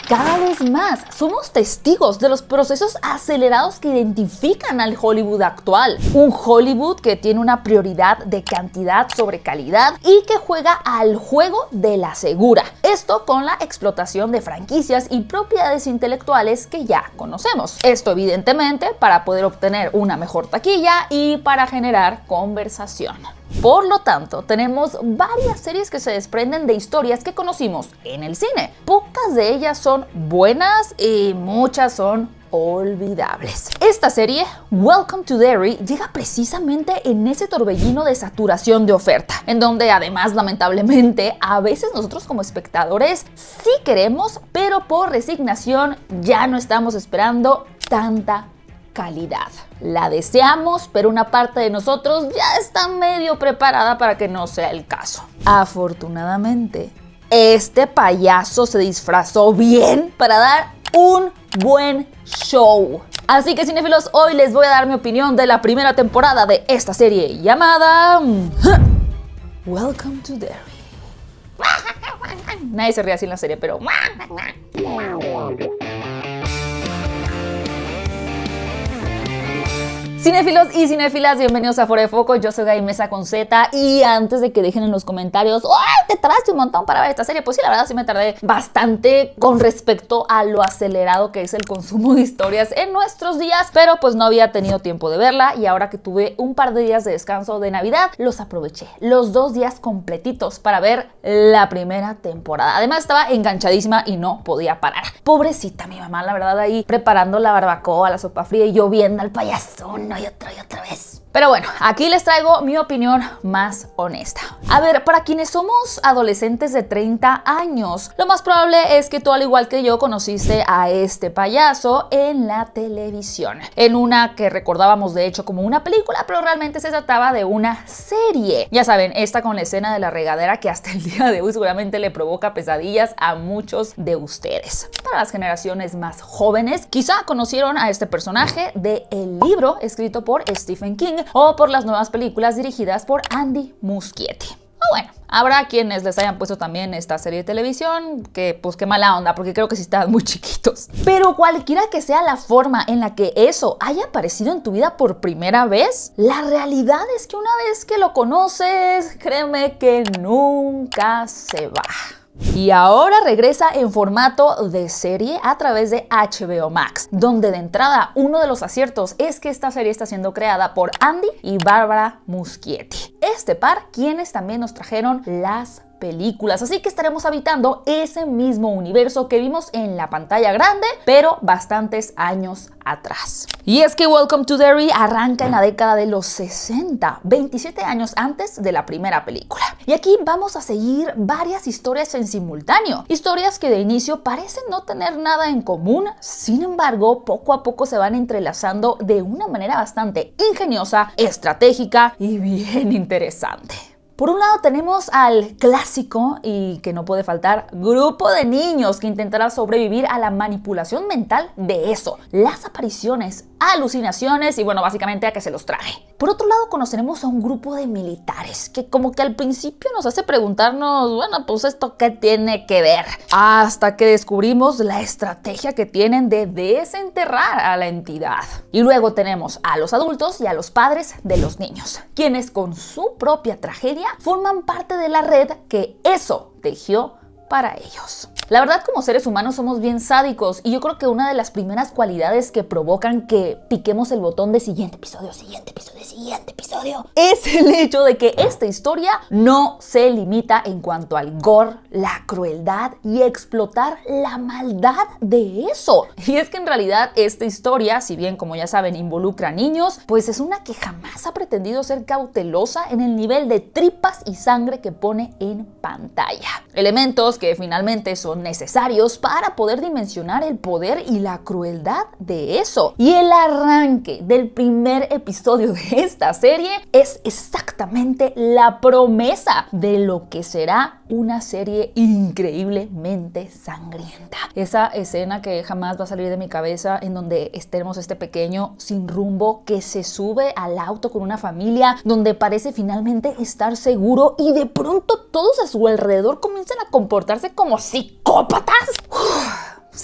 Cada vez más somos testigos de los procesos acelerados que identifican al Hollywood actual. Un Hollywood que tiene una prioridad de cantidad sobre calidad y que juega al juego de la segura. Esto con la explotación de franquicias y propiedades intelectuales que ya conocemos. Esto evidentemente para poder obtener una mejor taquilla y para generar conversación. Por lo tanto, tenemos varias series que se desprenden de historias que conocimos en el cine. Pocas de ellas son buenas y muchas son olvidables. Esta serie, Welcome to Derry, llega precisamente en ese torbellino de saturación de oferta, en donde además, lamentablemente, a veces nosotros como espectadores sí queremos, pero por resignación ya no estamos esperando tanta calidad. La deseamos, pero una parte de nosotros ya está medio preparada para que no sea el caso. Afortunadamente, este payaso se disfrazó bien para dar un buen show. Así que, cinéfilos, hoy les voy a dar mi opinión de la primera temporada de esta serie llamada Welcome to Derry. Nadie se ríe así en la serie, pero cinéfilos y cinéfilas, bienvenidos a Fuera de Foco. Yo soy Gaby Mesa con Z. Y antes de que dejen en los comentarios, ¡ay, te tardaste un montón para ver esta serie! Pues sí, la verdad sí me tardé bastante con respecto a lo acelerado que es el consumo de historias en nuestros días, pero pues no había tenido tiempo de verla y ahora que tuve un par de días de descanso de Navidad, los aproveché, los 2 días completitos para ver la primera temporada. Además estaba enganchadísima y no podía parar. Pobrecita mi mamá, la verdad, ahí preparando la barbacoa, la sopa fría y yo viendo al payasón y otra vez. Pero bueno, aquí les traigo mi opinión más honesta. A ver, para quienes somos adolescentes de 30 años, lo más probable es que tú, al igual que yo, conociste a este payaso en la televisión. En una que recordábamos de hecho como una película, pero realmente se trataba de una serie. Ya saben, esta con la escena de la regadera que hasta el día de hoy seguramente le provoca pesadillas a muchos de ustedes. Para las generaciones más jóvenes, quizá conocieron a este personaje del libro escrito por Stephen King o por las nuevas películas dirigidas por Andy Muschietti. O bueno, habrá quienes les hayan puesto también esta serie de televisión, que pues qué mala onda, porque creo que sí estaban muy chiquitos. Pero cualquiera que sea la forma en la que eso haya aparecido en tu vida por primera vez, la realidad es que una vez que lo conoces, créeme que nunca se va. Y ahora regresa en formato de serie a través de HBO Max, donde de entrada uno de los aciertos es que esta serie está siendo creada por Andy y Barbara Muschietti. Este par, quienes también nos trajeron las películas, así que estaremos habitando ese mismo universo que vimos en la pantalla grande, pero bastantes años atrás. Y es que Welcome to Derry arranca en la década de los 60, 27 años antes de la primera película. Y aquí vamos a seguir varias historias en simultáneo, historias que de inicio parecen no tener nada en común, sin embargo, poco a poco se van entrelazando de una manera bastante ingeniosa, estratégica y bien interesante. Por un lado tenemos al clásico y que no puede faltar grupo de niños que intentará sobrevivir a la manipulación mental de eso, las apariciones, alucinaciones y bueno, básicamente a que se los trague. Por otro lado conoceremos a un grupo de militares que como que al principio nos hace preguntarnos, bueno, pues esto qué tiene que ver, hasta que descubrimos la estrategia que tienen de desenterrar a la entidad. Y luego tenemos a los adultos y a los padres de los niños, quienes con su propia tragedia forman parte de la red que eso tejió para ellos. La verdad, como seres humanos somos bien sádicos y yo creo que una de las primeras cualidades que provocan que piquemos el botón de siguiente episodio es el hecho de que esta historia no se limita en cuanto al gore, la crueldad y explotar la maldad de eso. Y es que en realidad esta historia, si bien como ya saben involucra a niños, pues es una que jamás ha pretendido ser cautelosa en el nivel de tripas y sangre que pone en pantalla. Elementos que finalmente son necesarios para poder dimensionar el poder y la crueldad de eso. Y el arranque del primer episodio de esta serie es exactamente la promesa de lo que será una serie increíblemente sangrienta. Esa escena que jamás va a salir de mi cabeza, en donde tenemos este pequeño sin rumbo que se sube al auto con una familia, donde parece finalmente estar seguro y de pronto todos a su alrededor comienzan a comportarse como psicópatas.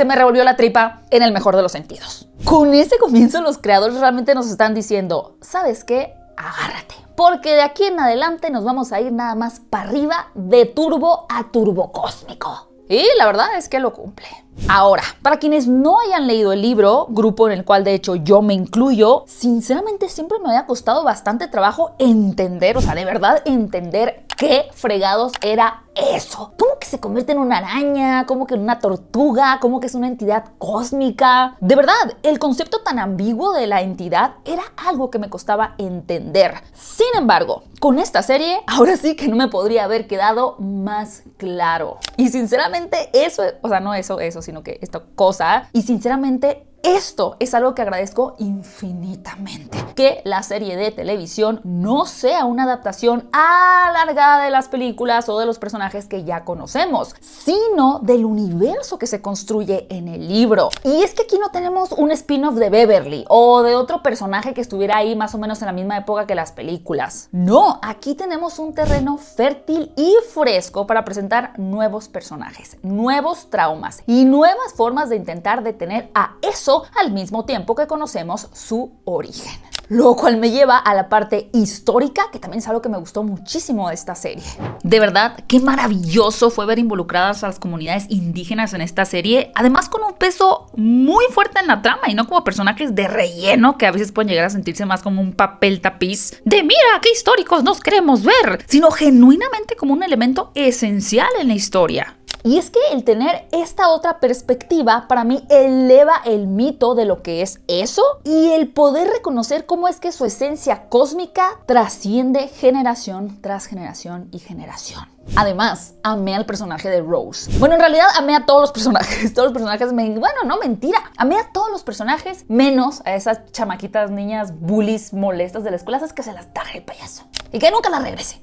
se me revolvió la tripa en el mejor de los sentidos. Con ese comienzo los creadores realmente nos están diciendo, ¿sabes qué? Agárrate, porque de aquí en adelante nos vamos a ir nada más para arriba de turbo a turbo cósmico. Y la verdad es que lo cumple. Ahora, para quienes no hayan leído el libro, grupo en el cual de hecho yo me incluyo, sinceramente siempre me había costado bastante trabajo entender, o sea, de verdad entender qué fregados era eso. ¿Cómo que se convierte en una araña? ¿Cómo que en una tortuga? ¿Cómo que es una entidad cósmica? De verdad, el concepto tan ambiguo de la entidad era algo que me costaba entender. Sin embargo, con esta serie, ahora sí que no me podría haber quedado más claro. Y sinceramente eso, o sea, no eso, sino que esta cosa, y sinceramente esto es algo que agradezco infinitamente. Que la serie de televisión no sea una adaptación alargada de las películas o de los personajes que ya conocemos, sino del universo que se construye en el libro. Y es que aquí no tenemos un spin-off de Beverly o de otro personaje que estuviera ahí más o menos en la misma época que las películas. No, aquí tenemos un terreno fértil y fresco para presentar nuevos personajes, nuevos traumas y nuevas formas de intentar detener a eso al mismo tiempo que conocemos su origen. Lo cual me lleva a la parte histórica, que también es algo que me gustó muchísimo de esta serie. De verdad, qué maravilloso fue ver involucradas a las comunidades indígenas en esta serie, además con un peso muy fuerte en la trama y no como personajes de relleno que a veces pueden llegar a sentirse más como un papel tapiz de mira qué históricos nos queremos ver, sino genuinamente como un elemento esencial en la historia. Y es que el tener esta otra perspectiva para mí eleva el mito de lo que es eso y el poder reconocer cómo es que su esencia cósmica trasciende generación tras generación y generación. Además, amé al personaje de Rose. Bueno, en realidad amé a todos los personajes. Todos los personajes, bueno, no, mentira. Amé a todos los personajes, menos a esas chamaquitas, niñas, bullies molestas de la escuela, esas que se las traje el payaso. Y que nunca las regrese.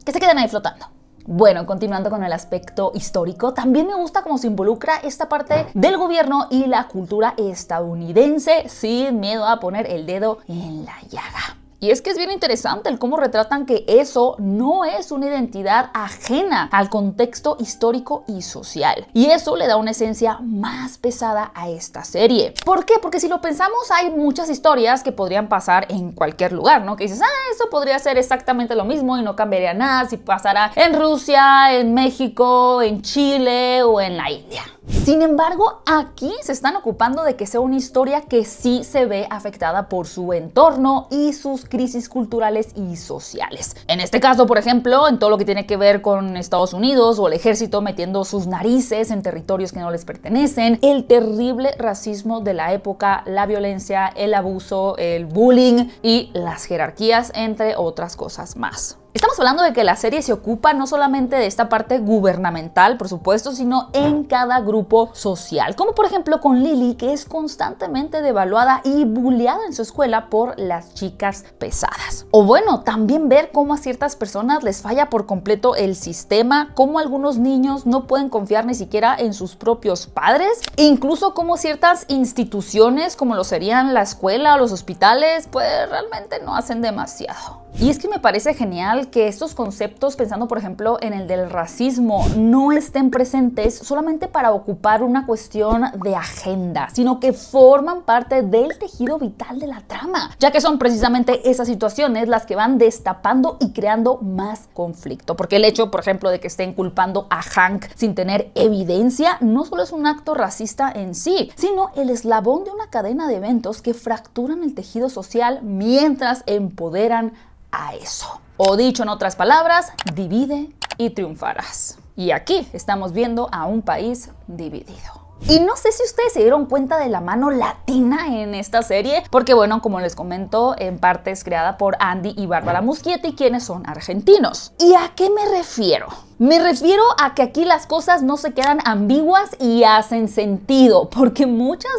Que se queden ahí flotando. Bueno, continuando con el aspecto histórico, también me gusta cómo se involucra esta parte del gobierno y la cultura estadounidense sin miedo a poner el dedo en la llaga. Y es que es bien interesante el cómo retratan que eso no es una identidad ajena al contexto histórico y social. Y eso le da una esencia más pesada a esta serie. ¿Por qué? Porque si lo pensamos, hay muchas historias que podrían pasar en cualquier lugar, ¿no? Que dices, eso podría ser exactamente lo mismo y no cambiaría nada si pasara en Rusia, en México, en Chile o en la India. Sin embargo, aquí se están ocupando de que sea una historia que sí se ve afectada por su entorno y sus crisis culturales y sociales. En este caso, por ejemplo, en todo lo que tiene que ver con Estados Unidos o el ejército metiendo sus narices en territorios que no les pertenecen, el terrible racismo de la época, la violencia, el abuso, el bullying y las jerarquías, entre otras cosas más. Estamos hablando de que la serie se ocupa no solamente de esta parte gubernamental, por supuesto, sino en cada grupo social. Como por ejemplo con Lily, que es constantemente devaluada y bulleada en su escuela por las chicas pesadas. O bueno, también ver cómo a ciertas personas les falla por completo el sistema, cómo algunos niños no pueden confiar ni siquiera en sus propios padres, e incluso cómo ciertas instituciones, como lo serían la escuela o los hospitales, pues realmente no hacen demasiado. Y es que me parece genial que estos conceptos, pensando por ejemplo en el del racismo, no estén presentes solamente para ocupar una cuestión de agenda, sino que forman parte del tejido vital de la trama, ya que son precisamente esas situaciones las que van destapando y creando más conflicto. Porque el hecho, por ejemplo, de que estén culpando a Hank sin tener evidencia, no solo es un acto racista en sí, sino el eslabón de una cadena de eventos que fracturan el tejido social mientras empoderan a eso. O dicho en otras palabras, divide y triunfarás. Y aquí estamos viendo a un país dividido. Y no sé si ustedes se dieron cuenta de la mano latina en esta serie, porque bueno, como les comento, en parte es creada por Andy y Bárbara Muschietti, quienes son argentinos. ¿Y a qué me refiero? Me refiero a que aquí las cosas no se quedan ambiguas y hacen sentido, porque muchas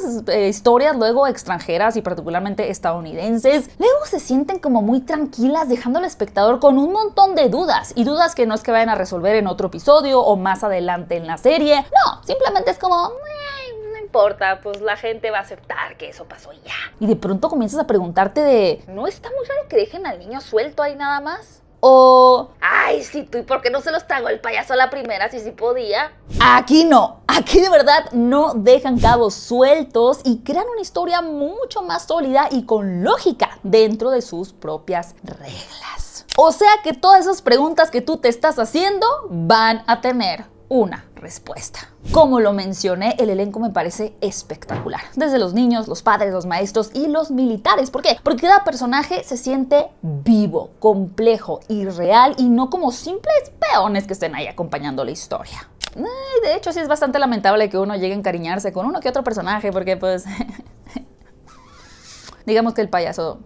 historias luego extranjeras y particularmente estadounidenses luego se sienten como muy tranquilas, dejando al espectador con un montón de dudas, y dudas que no es que vayan a resolver en otro episodio o más adelante en la serie. No, simplemente es como no importa, pues la gente va a aceptar que eso pasó y ya. Y de pronto comienzas a preguntarte ¿no está muy raro que dejen al niño suelto ahí nada más? O, ay, sí, tú, ¿y por qué no se los tragó el payaso a la primera si sí podía? Aquí no, aquí de verdad no dejan cabos sueltos y crean una historia mucho más sólida y con lógica dentro de sus propias reglas. O sea que todas esas preguntas que tú te estás haciendo van a tener una respuesta. Como lo mencioné, el elenco me parece espectacular. Desde los niños, los padres, los maestros y los militares. ¿Por qué? Porque cada personaje se siente vivo, complejo y real y no como simples peones que estén ahí acompañando la historia. De hecho, sí es bastante lamentable que uno llegue a encariñarse con uno que otro personaje porque pues digamos que el payaso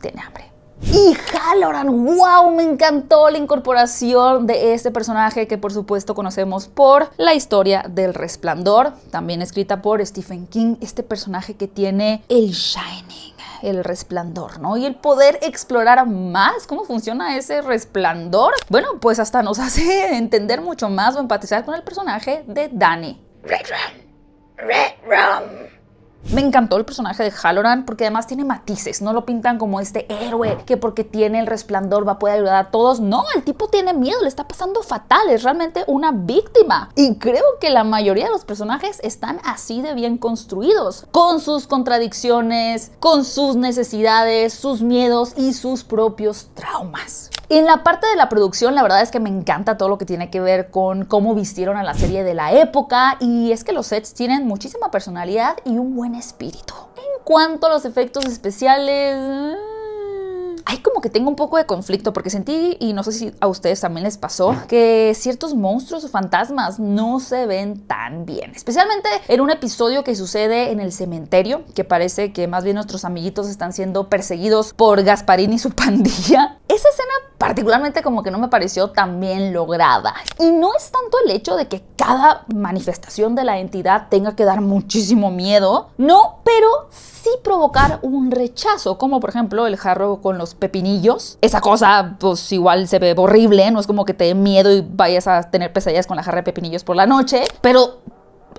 tiene hambre. Y Halloran, wow, me encantó la incorporación de este personaje que por supuesto conocemos por la historia del Resplandor, también escrita por Stephen King, este personaje que tiene el Shining, el resplandor, ¿no? Y el poder explorar más cómo funciona ese resplandor, bueno, pues hasta nos hace entender mucho más o empatizar con el personaje de Danny. Red Rum. Me encantó el personaje de Halloran porque además tiene matices, no lo pintan como este héroe que porque tiene el resplandor va a poder ayudar a todos. No, el tipo tiene miedo, le está pasando fatal, es realmente una víctima. Y creo que la mayoría de los personajes están así de bien construidos, con sus contradicciones, con sus necesidades, sus miedos y sus propios traumas. En la parte de la producción, la verdad es que me encanta todo lo que tiene que ver con cómo vistieron a la serie de la época y es que los sets tienen muchísima personalidad y un buen espíritu. En cuanto a los efectos especiales, ay, como que tengo un poco de conflicto porque sentí, y no sé si a ustedes también les pasó, que ciertos monstruos o fantasmas no se ven tan bien. Especialmente en un episodio que sucede en el cementerio, que parece que más bien nuestros amiguitos están siendo perseguidos por Gasparín y su pandilla. Esa escena particularmente como que no me pareció tan bien lograda. Y no es tanto el hecho de que cada manifestación de la entidad tenga que dar muchísimo miedo, no, pero sí provocar un rechazo, como por ejemplo el jarro con los pepinillos. Esa cosa pues igual se ve horrible, no es como que te dé miedo y vayas a tener pesadillas con la jarra de pepinillos por la noche, pero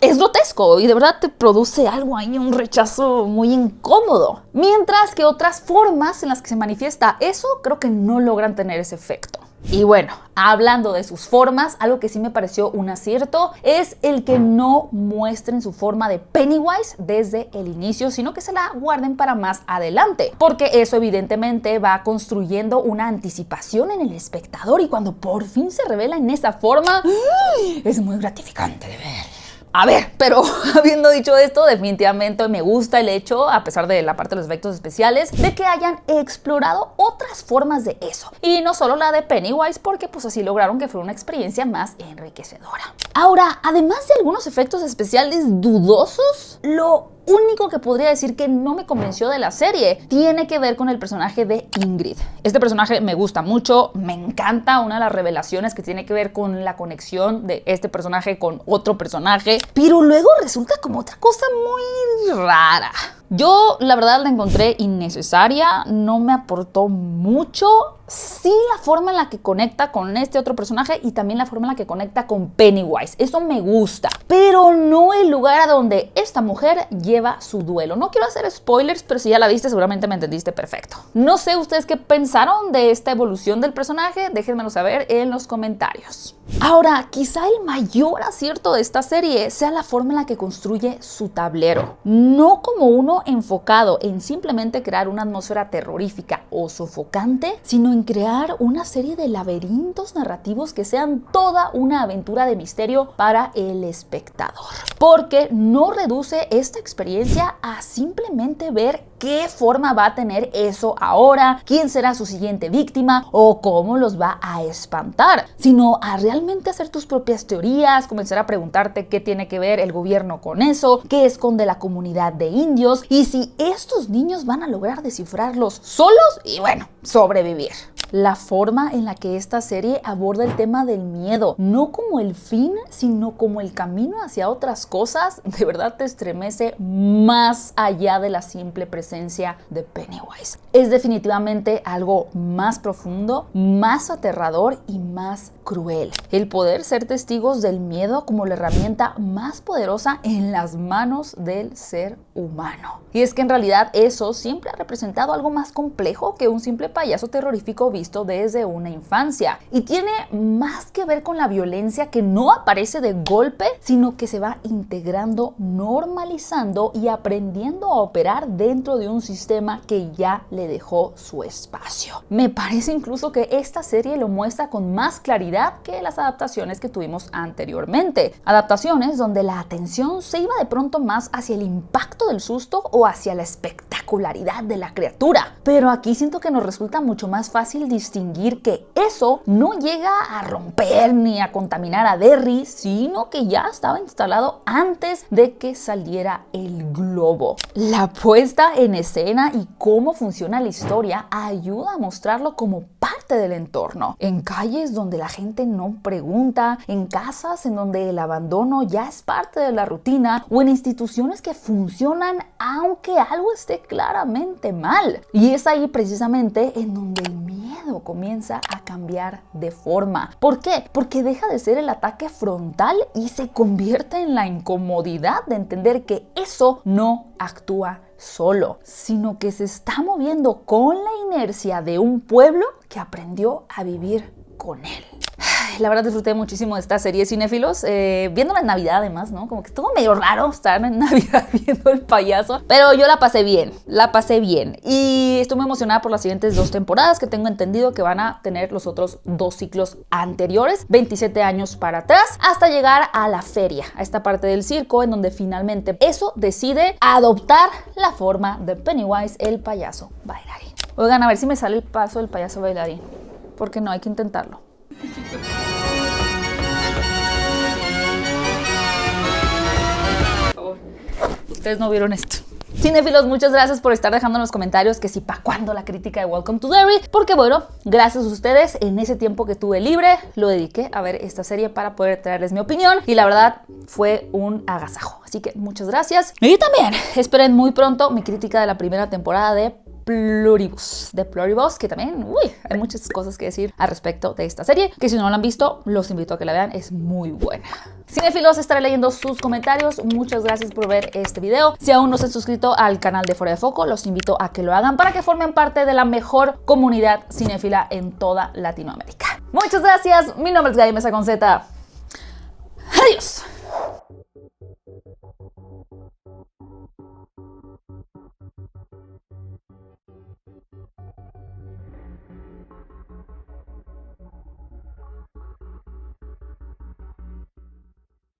es grotesco y de verdad te produce algo ahí, un rechazo muy incómodo. Mientras que otras formas en las que se manifiesta eso, creo que no logran tener ese efecto. Y bueno, hablando de sus formas, algo que sí me pareció un acierto es el que no muestren su forma de Pennywise desde el inicio, sino que se la guarden para más adelante, porque eso evidentemente va construyendo una anticipación en el espectador y cuando por fin se revela en esa forma, es muy gratificante de ver. A ver, pero habiendo dicho esto, definitivamente me gusta el hecho, a pesar de la parte de los efectos especiales, de que hayan explorado otras formas de eso. Y no solo la de Pennywise, porque pues así lograron que fuera una experiencia más enriquecedora. Ahora, además de algunos efectos especiales dudosos, lo único que podría decir que no me convenció de la serie tiene que ver con el personaje de Ingrid. Este personaje me gusta mucho, me encanta una de las revelaciones que tiene que ver con la conexión de este personaje con otro personaje, pero luego resulta como otra cosa muy rara. Yo la verdad la encontré innecesaria, no me aportó mucho. Sí, la forma en la que conecta con este otro personaje y también la forma en la que conecta con Pennywise. Eso me gusta, pero no el lugar a donde esta mujer lleva su duelo. No quiero hacer spoilers, pero si ya la viste seguramente me entendiste perfecto. No sé ustedes qué pensaron de esta evolución del personaje, déjenmelo saber en los comentarios. Ahora, quizá el mayor acierto de esta serie sea la forma en la que construye su tablero. No como uno enfocado en simplemente crear una atmósfera terrorífica o sofocante, sino en crear una serie de laberintos narrativos que sean toda una aventura de misterio para el espectador. Porque no reduce esta experiencia a simplemente ver qué forma va a tener eso ahora, quién será su siguiente víctima o cómo los va a espantar, sino a realmente hacer tus propias teorías, comenzar a preguntarte qué tiene que ver el gobierno con eso, qué esconde la comunidad de indios y si estos niños van a lograr descifrarlos solos y bueno, sobrevivir. La forma en la que esta serie aborda el tema del miedo, no como el fin, sino como el camino hacia otras cosas, de verdad te estremece más allá de la simple presencia de Pennywise. Es definitivamente algo más profundo, más aterrador y más cruel. El poder ser testigos del miedo como la herramienta más poderosa en las manos del ser humano. Y es que en realidad eso siempre ha representado algo más complejo que un simple payaso terrorífico visto desde una infancia. Y tiene más que ver con la violencia que no aparece de golpe, sino que se va integrando, normalizando y aprendiendo a operar dentro de un sistema que ya le dejó su espacio. Me parece incluso que esta serie lo muestra con más claridad que las adaptaciones que tuvimos anteriormente. Adaptaciones donde la atención se iba de pronto más hacia el impacto del susto o hacia la espectacularidad de la criatura. Pero aquí siento que nos resulta mucho más fácil distinguir que eso no llega a romper ni a contaminar a Derry, sino que ya estaba instalado antes de que saliera el globo. La puesta en escena y cómo funciona la historia ayuda a mostrarlo como parte del entorno. En calles donde la gente no pregunta, en casas en donde el abandono ya es parte de la rutina o en instituciones que funcionan aunque algo esté claramente mal. Y es ahí precisamente en donde el miedo comienza a cambiar de forma. ¿Por qué? Porque deja de ser el ataque frontal y se convierte en la incomodidad de entender que eso no actúa solo, sino que se está moviendo con la inercia de un pueblo que aprendió a vivir con él. La verdad disfruté muchísimo de esta serie, cinéfilos, viéndola en Navidad además, ¿no? Como que estuvo medio raro estar en Navidad viendo El Payaso, pero yo la pasé bien y estoy muy emocionada por las siguientes 2 temporadas que tengo entendido que van a tener los otros 2 ciclos anteriores, 27 años para atrás, hasta llegar a la feria, a esta parte del circo en donde finalmente eso decide adoptar la forma de Pennywise, el payaso bailarín. Oigan, a ver si me sale el paso del payaso bailarín, porque no, hay que intentarlo. Ustedes no vieron esto. Cinéfilos, muchas gracias por estar dejando en los comentarios que si pa' cuándo la crítica de Welcome to Derry, porque bueno, gracias a ustedes, en ese tiempo que tuve libre, lo dediqué a ver esta serie para poder traerles mi opinión y la verdad fue un agasajo. Así que muchas gracias. Y también esperen muy pronto mi crítica de la primera temporada de Pluribus, que también, hay muchas cosas que decir al respecto de esta serie, que si no la han visto, los invito a que la vean, es muy buena. Cinéfilos, estaré leyendo sus comentarios, muchas gracias por ver este video. Si aún no se han suscrito al canal de Fuera de Foco, los invito a que lo hagan para que formen parte de la mejor comunidad cinéfila en toda Latinoamérica. Muchas gracias, mi nombre es Gaby Mesa con Z. Adiós.